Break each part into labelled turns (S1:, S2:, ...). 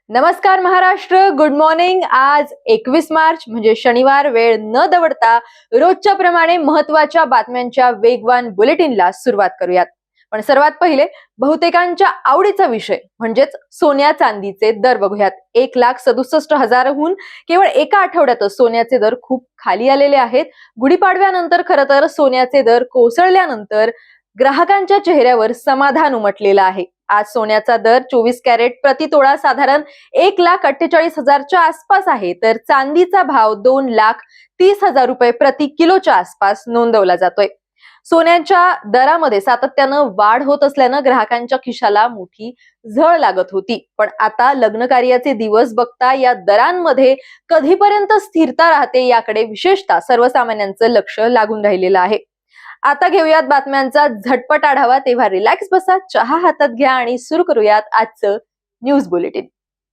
S1: नमस्कार Maharashtra, good morning. आज 21 मार्च म्हणजे शनिवार, वेळ न दवडता रोजच्या प्रमाणे महत्वाच्या बातम्यांच्या वेगवान बुलेटिनला सुरुवात करूयात। पण सर्वात पहिले बहुतेकांच्या आवडीचा विषय म्हणजेच सोन्या चांदीचे दर बघूयात। 1,67,000हून केवळ एका आठवड्यातच सोन्याचे दर खूप खाली आलेले आहेत। गुढीपाडव्यानंतर खरं तर सोन्याचे दर कोसळल्यानंतर ग्राहकांच्या चेहऱ्यावर समाधान उमटलेलं आहे। आज सोन्याचा दर 24 कॅरेट प्रति तोळा साधारण 1,48,000च्या आसपास आहे, तर चांदीचा भाव 2,30,000 रुपये प्रति किलोच्या आसपास नोंदवला जातोय। सोन्याच्या दरामध्ये सातत्यानं वाढ होत असल्यानं ग्राहकांच्या खिशाला मोठी झळ लागत होती। पण आता लग्न कार्याचे दिवस बघता या दरांमध्ये कधीपर्यंत स्थिरता राहते याकडे विशेषतः सर्वसामान्यांचं लक्ष लागून राहिलेलं आहे। आता घेऊयात बातम्यांचा झटपट आढावा, तेव्हा रिलॅक्स बसा, चहा हातात घ्या आणि सुरू करूयात आजचं न्यूज बुलेटिन।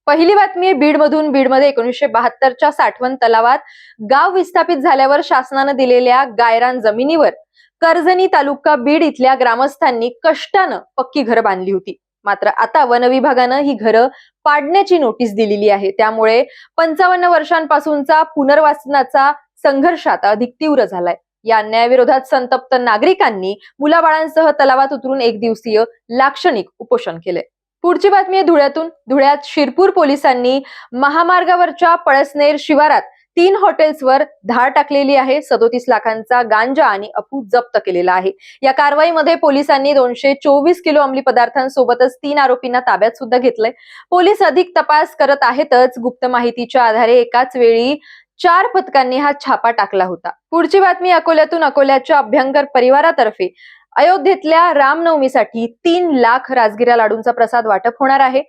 S1: पहिली बातमी आहे बीडमधून। बीडमध्ये 1972च्या साठवण तलावात गाव विस्थापित झाल्यावर शासनानं दिलेल्या गायरान जमिनीवर कर्जनी तालुका बीड इथल्या ग्रामस्थांनी कष्टानं पक्की घरं बांधली होती। मात्र आता वन विभागानं ही घरं पाडण्याची नोटीस दिलेली आहे। त्यामुळे 55 वर्षांपासूनचा पुनर्वसनाचा संघर्ष आता अधिक तीव्र झालाय। या अन्यायाविरोधात संतप्त नागरिकांनी मुलाबाळांसह तलावात उतरून एक दिवसीय लाक्षणिक उपोषण केले। पुढची बातमी आहे धुळ्यातून। धुळ्यात शिरपूर पोलिसांनी महामार्गावरच्या पळसनेर शिवारात 3 हॉटेल्सवर धाड टाकलेली आहे। 37 लाखांचा गांजा आणि अफू जप्त केलेला आहे। या कारवाईमध्ये पोलिसांनी 224 किलो अंमली पदार्थांसोबतच 3 आरोपींना ताब्यात सुद्धा घेतलंय। पोलीस अधिक तपास करत आहेतच। गुप्त माहितीच्या आधारे एकाच वेळी 4 पथकांनी हा छापा टाकला होता। पुढची बातमी अकोल्यातून। अकोल्याच्या अभ्यंकर परिवारातर्फे अयोध्येतल्या रामनवमीसाठी 3 लाख राजगिरा लाडूंचा प्रसाद वाटप होणार आहे।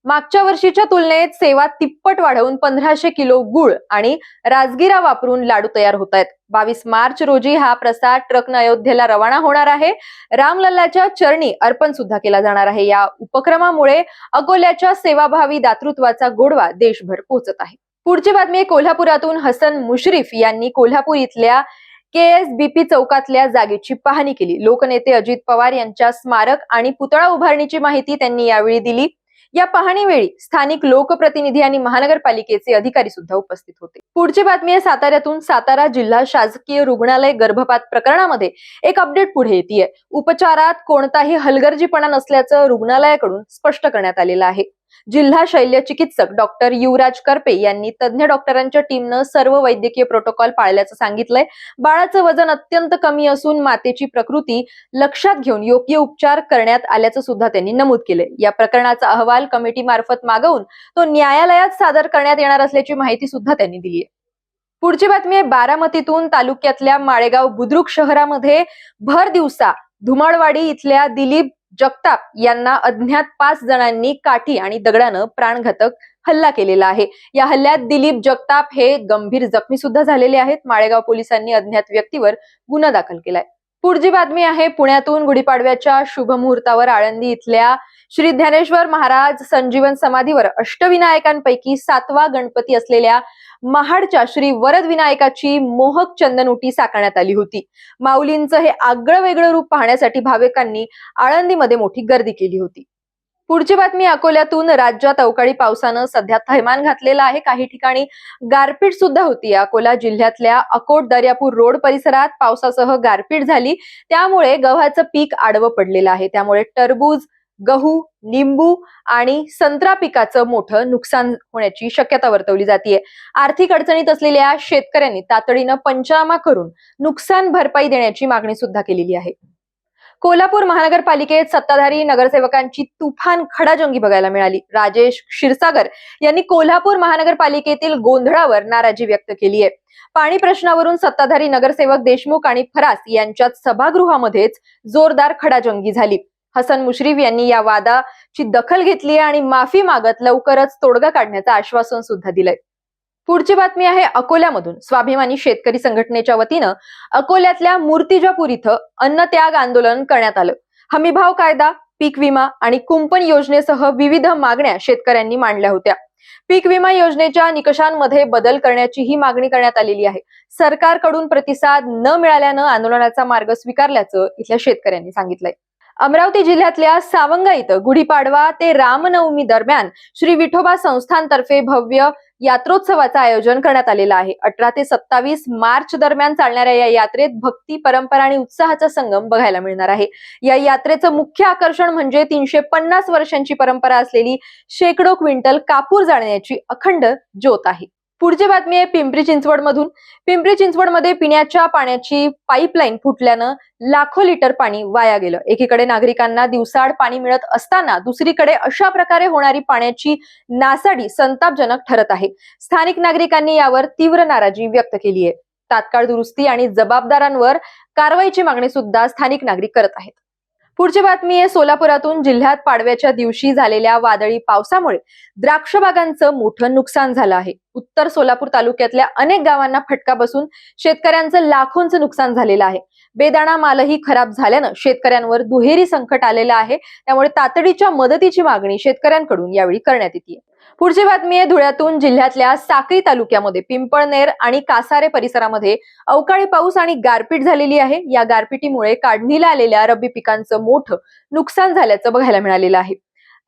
S1: मागच्या वर्षीच्या तुलनेत सेवा तिप्पट वाढवून 1500 किलो गुळ आणि राजगिरा वापरून लाडू तयार होत आहेत। 22 मार्च रोजी हा प्रसाद ट्रकनं अयोध्येला रवाना होणार आहे। रामलल्लाच्या चरणी अर्पण सुद्धा केला जाणार आहे। या उपक्रमामुळे अकोल्याच्या सेवाभावी दातृत्वाचा गोडवा देशभर पोहोचत आहे। पुढची बातमी आहे कोल्हापुरातून। हसन मुश्रीफ यांनी कोल्हापूर इथल्या KSBP चौकातल्या जागेची पाहणी केली। लोकनेते अजित पवार यांच्या स्मारक आणि पुतळा उभारणीची माहिती त्यांनी यावेळी दिली। या पाहणीवेळी स्थानिक लोकप्रतिनिधी आणि महानगरपालिकेचे अधिकारी सुद्धा उपस्थित होते। पुढची बातमी आहे साताऱ्यातून। सातारा जिल्हा शासकीय रुग्णालय गर्भपात प्रकरणामध्ये एक अपडेट पुढे येतेय। उपचारात कोणताही हलगर्जीपणा नसल्याचं रुग्णालयाकडून स्पष्ट करण्यात आलेलं आहे। जिल्हा शल्य चिकित्सक डॉक्टर युवराज करपे यांनी तज्ञ डॉक्टरांच्या टीमनं सर्व वैद्यकीय प्रोटोकॉल पाळल्याचं सांगितलंय। बाळाचं वजन अत्यंत कमी असून मातेची प्रकृती लक्षात घेऊन योग्य उपचार करण्यात आल्याचं सुद्धा त्यांनी नमूद केलंय। या प्रकरणाचा अहवाल कमिटी मार्फत मागवून तो न्यायालयात सादर करण्यात येणार असल्याची माहिती सुद्धा त्यांनी दिली आहे। पुढची बातमी आहे बारामतीतून। तालुक्यातल्या माळेगाव बुद्रुक शहरामध्ये भर दिवसा धुमाळवाडी इथल्या दिलीप जगताप यांना अज्ञात 5 जणांनी काठी आणि दगडानं प्राणघातक हल्ला केलेला आहे। या हल्ल्यात दिलीप जगताप हे गंभीर जखमी सुद्धा झालेले आहेत। माळेगाव पोलिसांनी अज्ञात व्यक्तीवर गुन्हा दाखल केलाय। पुढची बातमी आहे पुण्यातून। गुढीपाडव्याच्या शुभ मुहूर्तावर आळंदी इथल्या श्री ज्ञानेश्वर महाराज संजीवन समाधीवर अष्टविनायकांपैकी 7वा गणपती असलेल्या महाडच्या श्री वरद विनायकाची मोहक चंदनउटी साकारण्यात आली होती। माऊलींचं हे आगळं वेगळं रूप पाहण्यासाठी भाविकांनी आळंदीमध्ये मोठी गर्दी केली होती। पुढची बातमी अकोल्यातून। राज्यात अवकाळी पावसानं सध्या थैमान घातलेला आहे। काही ठिकाणी गारपीट सुद्धा होती। अकोला जिल्ह्यातल्या अकोट दर्यापूर रोड परिसरात पावसासह गारपीट झाली, त्यामुळे गव्हाचं पीक आडवं पडलेलं आहे। त्यामुळे टरबूज, गहू, लिंबू आणि संत्रा पिकाचं मोठं नुकसान होण्याची शक्यता वर्तवली जाते। आर्थिक अडचणीत असलेल्या शेतकऱ्यांनी तातडीनं पंचनामा करून नुकसान भरपाई देण्याची मागणी सुद्धा केलेली आहे। कोल्हापूर महानगरपालिकेत सत्ताधारी नगरसेवकांची तुफान खडाजंगी बघायला मिळाली। राजेश क्षीरसागर यांनी कोल्हापूर महानगरपालिकेतील गोंधळावर नाराजी व्यक्त केली आहे। पाणी प्रश्नावरून सत्ताधारी नगरसेवक देशमुख आणि फरास यांच्यात सभागृहामध्येच जोरदार खडाजंगी झाली। हसन मुश्रीफ यांनी या वादाची दखल घेतली आणि माफी मागत लवकरच तोडगा काढण्याचं आश्वासन सुद्धा दिलंय। पुढची बातमी आहे अकोल्यामधून। स्वाभिमानी शेतकरी संघटनेच्या वतीनं अकोल्यातल्या मूर्तिजापूर इथं अन्नत्याग आंदोलन करण्यात आलं। हमीभाव कायदा, पीक विमा आणि कुंपण योजनेसह विविध मागण्या शेतकऱ्यांनी मांडल्या होत्या। पीक विमा योजनेच्या निकषांमध्ये बदल करण्याची ही मागणी करण्यात आलेली आहे। सरकारकडून प्रतिसाद न मिळाल्यानं आंदोलनाचा मार्ग स्वीकारल्याचं इथल्या शेतकऱ्यांनी सांगितलंय। अमरावती जिल्ह्यातल्या सावंगा इथं गुढीपाडवा ते रामनवमी दरम्यान श्री विठोबा संस्थानतर्फे भव्य यात्रोत्सवाचं आयोजन करण्यात आलेलं आहे. 18 ते 27 मार्च दरम्यान चालणाऱ्या या यात्रेत भक्ती, परंपरा आणि उत्साहाचा संगम बघायला मिळणार आहे. या यात्रेचं मुख्य आकर्षण म्हणजे 350 वर्षांची परंपरा असलेली शेकडो क्विंटल कापूर जाळण्याची अखंड ज्योत आहे. पुढची बातमी आहे पिंपरी चिंचवड मधून. पिंपरी चिंचवडमध्ये पिण्याच्या पाण्याची पाईपलाईन फुटल्यानं लाखो लिटर पाणी वाया गेलं. एकीकडे नागरिकांना दिवसाआड पाणी मिळत असताना दुसरीकडे अशा प्रकारे होणारी पाण्याची नासाडी संतापजनक ठरत आहे. स्थानिक नागरिकांनी यावर तीव्र नाराजी व्यक्त केली आहे. तात्काळ दुरुस्ती आणि जबाबदारांवर कारवाईची मागणी सुद्धा स्थानिक नागरिक करत आहेत. पुढची बातमी आहे सोलापुरातून. जिल्ह्यात पाडव्याच्या दिवशी झालेल्या वादळी पावसामुळे द्राक्ष बागांचं मोठं नुकसान झालं आहे. उत्तर सोलापूर तालुक्यातल्या अनेक गावांना फटका बसून शेतकऱ्यांचं लाखोंचं नुकसान झालेलं आहे. बेदाणा मालही खराब झाल्यानं शेतकऱ्यांवर दुहेरी संकट आलेलं आहे. त्यामुळे तातडीच्या मदतीची मागणी शेतकऱ्यांकडून यावेळी करण्यात येते. पुढची बातमी आहे धुळ्यातून. जिल्ह्यातल्या साक्री तालुक्यामध्ये पिंपळनेर आणि कासारे परिसरामध्ये अवकाळी पाऊस आणि गारपीट झालेली आहे. या गारपिटीमुळे काढणीला आलेल्या रब्बी पिकांचं मोठं नुकसान झाल्याचं बघायला मिळालेलं आहे.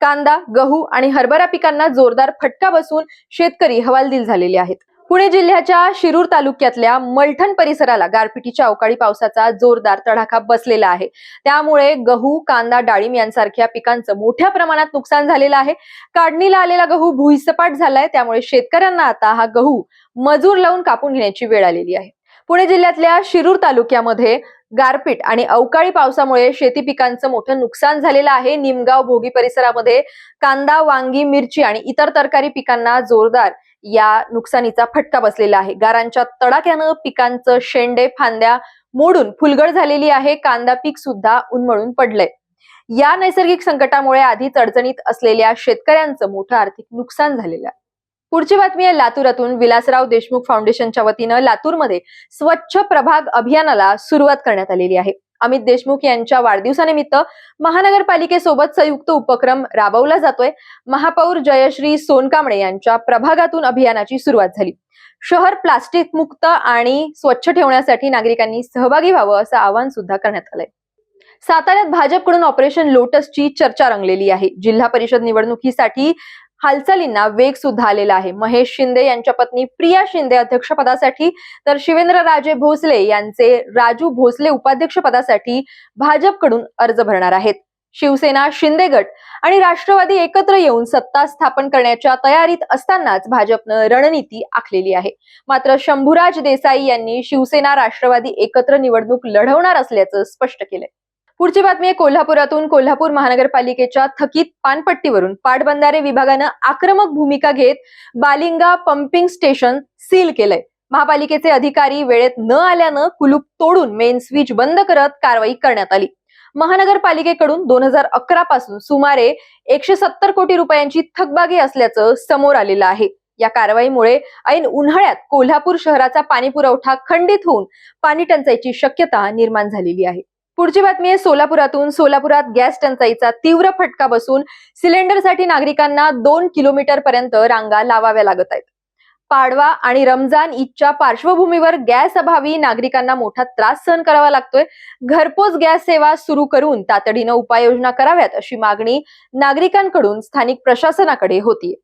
S1: कांदा, गहू आणि हरभरा पिकांना जोरदार फटका बसून शेतकरी हवालदिल झालेले आहेत. पुणे जिल्ह्याच्या शिरूर तालुक्यातल्या मलठण परिसराला गारपिटीच्या अवकाळी पावसाचा जोरदार तडाखा बसलेला आहे. त्यामुळे गहू, कांदा, डाळिंब यांसारख्या पिकांचं मोठ्या प्रमाणात नुकसान झालेलं आहे. काढणीला आलेला गहू भुईसपाट झालाय. त्यामुळे शेतकऱ्यांना आता हा गहू मजूर लावून कापून घेण्याची वेळ आलेली आहे. पुणे जिल्ह्यातल्या शिरूर तालुक्यामध्ये गारपीट आणि अवकाळी पावसामुळे शेती पिकांचं मोठं नुकसान झालेलं आहे. निमगाव, भोगी परिसरामध्ये कांदा, वांगी, मिरची आणि इतर तरकारी पिकांना जोरदार या नुकसानीचा फटका बसलेला आहे. गारांच्या तडाख्यानं पिकांचं शेंडे, फांद्या मोडून फुलगड झालेली आहे. कांदा पीक सुद्धा उन्मळून पडलंय. या नैसर्गिक संकटामुळे आधीच अडचणीत असलेल्या शेतकऱ्यांचं मोठं आर्थिक नुकसान झालेलं आहे. पुढची बातमी आहे लातूरातून. विलासराव देशमुख फाउंडेशनच्या वतीनं लातूरमध्ये स्वच्छ प्रभाग अभियानाला सुरुवात करण्यात आलेली आहे. अमित देशमुख यांच्या वाढदिवसानिमित्त महानगरपालिकेसोबत संयुक्त उपक्रम राबवला जातोय. महापौर जयश्री सोनकांबळे यांच्या प्रभागातून अभियानाची सुरुवात झाली. शहर प्लास्टिक मुक्त आणि स्वच्छ ठेवण्यासाठी नागरिकांनी सहभागी व्हावं असं आवाहन सुद्धा करण्यात आलंय. साताऱ्यात भाजपकडून ऑपरेशन लोटसची चर्चा रंगलेली आहे. जिल्हा परिषद निवडणुकीसाठी हालचालींना वेग सुद्धा आलेला आहे. महेश शिंदे यांच्या पत्नी प्रिया शिंदे अध्यक्षपदासाठी तर शिवेंद्रराजे भोसले यांचे राजू भोसले उपाध्यक्षपदासाठी भाजपकडून अर्ज भरणार आहेत. शिवसेना, शिंदे गट आणि राष्ट्रवादी एकत्र येऊन सत्ता स्थापन करण्याच्या तयारीत असतानाच भाजपनं रणनीती आखलेली आहे. मात्र शंभूराज देसाई यांनी शिवसेना, राष्ट्रवादी एकत्र निवडणूक लढवणार असल्याचं स्पष्ट केलंय. पुढची बातमी आहे कोल्हापुरातून. कोल्हापूर महानगरपालिकेच्या थकीत पानपट्टीवरून पाटबंधारे विभागानं आक्रमक भूमिका घेत बालिंगा पंपिंग स्टेशन सील केलंय. महापालिकेचे अधिकारी वेळेत न आल्यानं कुलूप तोडून मेन स्विच बंद करत कारवाई करण्यात आली. महानगरपालिकेकडून 2011 पासून सुमारे 170 कोटी रुपयांची थकबाकी असल्याचं समोर आलेलं आहे. या कारवाईमुळे ऐन उन्हाळ्यात कोल्हापूर शहराचा पाणी पुरवठा खंडित होऊन पाणी टंचाईची शक्यता निर्माण झालेली आहे. पुढची बातमी आहे सोलापुरातून. सोलापुरात गॅस टंचाईचा तीव्र फटका बसून सिलेंडरसाठी नागरिकांना 2 किलोमीटर पर्यंत रांगा लावाव्या लागत आहेत. पाडवा आणि रमजान ईदच्या पार्श्वभूमीवर गॅस अभावी नागरिकांना मोठा त्रास सहन करावा लागतोय. घरपोच गॅस सेवा सुरू करून तातडीनं उपाययोजना कराव्यात अशी मागणी नागरिकांकडून स्थानिक प्रशासनाकडे होतीये.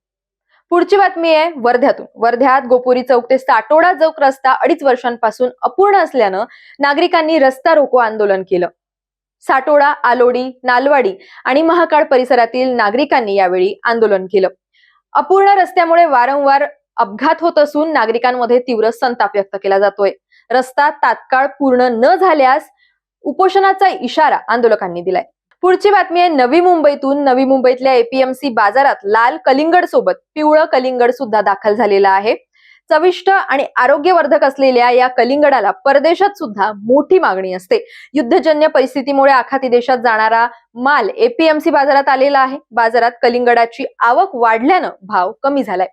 S1: पुढची बातमी आहे वर्ध्यातून. वर्ध्यात गोपुरी चौक ते साटोडा चौक रस्ता 2.5 वर्षांपासून अपूर्ण असल्यानं नागरिकांनी रस्ता रोको आंदोलन केलं. साटोडा, आलोडी, नालवाडी आणि महाकाळ परिसरातील नागरिकांनी यावेळी आंदोलन केलं. अपूर्ण रस्त्यामुळे वारंवार अपघात होत असून नागरिकांमध्ये तीव्र संताप व्यक्त केला जातोय. रस्ता तात्काळ पूर्ण न झाल्यास उपोषणाचा इशारा आंदोलकांनी दिलाय. पुढची बातमी आहे नवी मुंबईतून. नवी मुंबईतल्या एपीएमसी बाजारात लाल कलिंगड सोबत पिवळं कलिंगड सुद्धा दाखल झालेलं आहे. चविष्ट आणि आरोग्यवर्धक असलेल्या या कलिंगडाला परदेशात सुद्धा मोठी मागणी असते. युद्धजन्य परिस्थितीमुळे आखाती देशात जाणारा माल एपीएमसी बाजारात आलेला आहे. बाजारात कलिंगडाची आवक वाढल्यानं भाव कमी झालाय.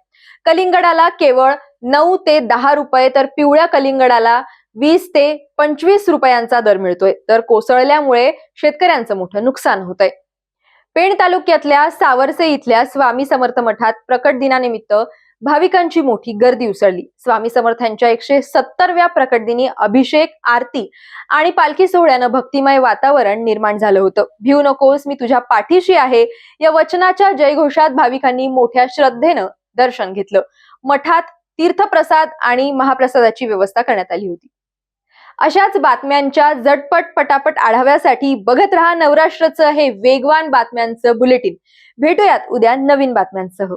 S1: कलिंगडाला केवळ 9 ते 10 रुपये तर पिवळ्या कलिंगडाला 20 ते 25 रुपयांचा दर मिळतोय. दर कोसळल्यामुळे शेतकऱ्यांचं मोठं नुकसान होतंय. पेण तालुक्यातल्या सावरसे इथल्या स्वामी समर्थ मठात प्रकट दिनानिमित्त भाविकांची मोठी गर्दी उसळली. स्वामी समर्थांच्या 170व्या प्रकट दिनी अभिषेक, आरती आणि पालखी सोहळ्यानं भक्तिमय वातावरण निर्माण झालं होतं. भिऊ नकोस, मी तुझ्या पाठीशी आहे या वचनाच्या जयघोषात भाविकांनी मोठ्या श्रद्धेनं दर्शन घेतलं. मठात तीर्थप्रसाद आणि महाप्रसादाची व्यवस्था करण्यात आली होती. अशाच बातम्यांच्या झटपट पटापट आढाव्यासाठी बघत रहा नवराष्ट्राचं हे वेगवान बातम्यांचं बुलेटिन. भेटूयात उद्या नवीन बातम्यांसह.